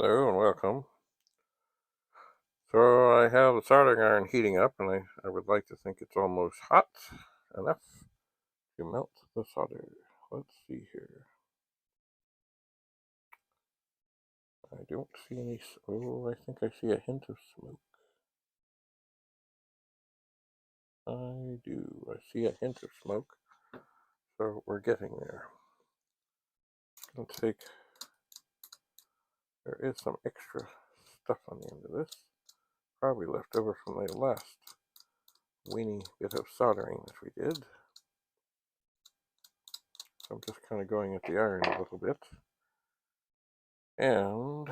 Hello and welcome. So I have the soldering iron heating up, and I would like to think it's almost hot enough to melt the solder. Let's see here. I don't see any. Oh, I think I see a hint of smoke. I do. I see a hint of smoke. So we're getting there. Let's take. There is some extra stuff on the end of this. Probably left over from the last weeny bit of soldering that we did. So I'm just kind of going at the iron a little bit. And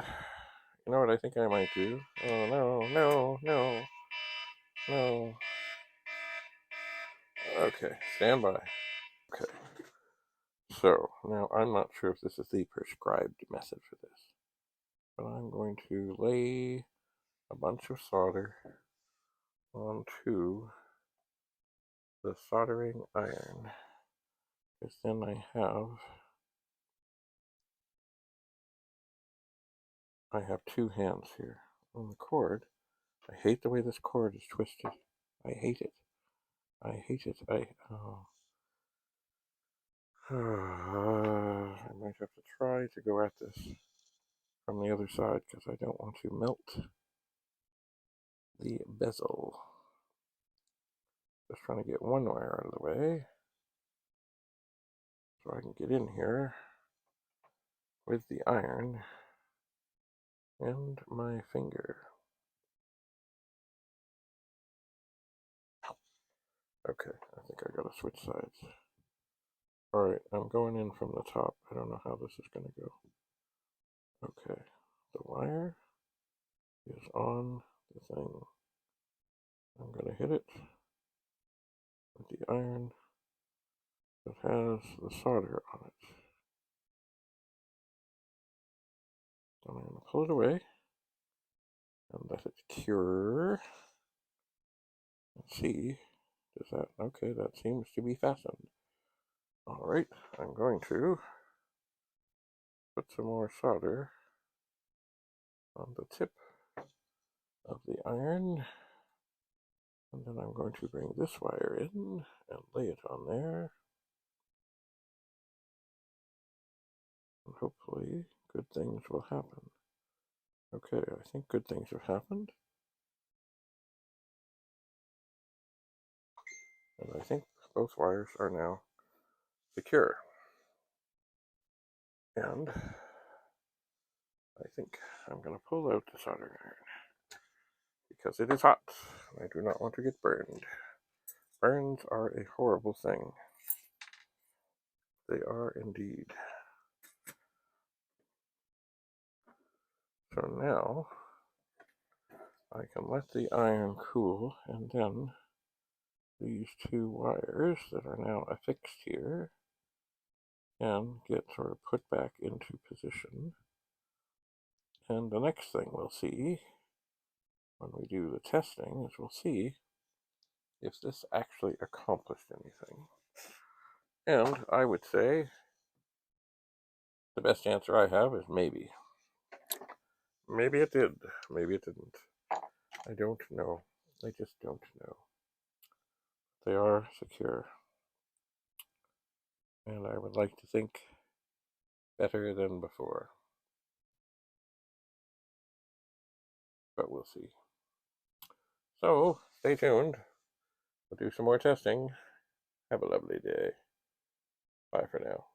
you know what I think I might do? Oh, no. Okay, stand by. Okay, so now I'm not sure if this is the prescribed method for this, but I'm going to lay a bunch of solder onto the soldering iron, because then I have two hands here on the cord. I hate the way this cord is twisted. I hate it. I hate it. I might have to try to go at this from the other side because I don't want to melt the bezel. Just trying to get one wire out of the way so I can get in here with the iron and my finger. Okay, I think I gotta switch sides. Alright, I'm going in from the top. I don't know how this is gonna go. Okay, the wire is on the thing. I'm gonna hit it with the iron that has the solder on it. Then I'm gonna pull it away and let it cure. Let's see. Does that, okay, that seems to be fastened. Alright, I'm going to put some more solder on the tip of the iron. And then I'm going to bring this wire in and lay it on there. And hopefully good things will happen. Okay, I think good things have happened. And I think both wires are now secure. And I think I'm going to pull out the soldering iron because it is hot. I do not want to get burned. Burns are a horrible thing. They are indeed. So now I can let the iron cool, and then these two wires that are now affixed here can get sort of put back into position. And the next thing we'll see when we do the testing is we'll see if this actually accomplished anything. And I would say the best answer I have is maybe. Maybe it did. Maybe it didn't. I don't know. I just don't know. They are secure. And I would like to think better than before. But we'll see. So, stay tuned. We'll do some more testing. Have a lovely day. Bye for now.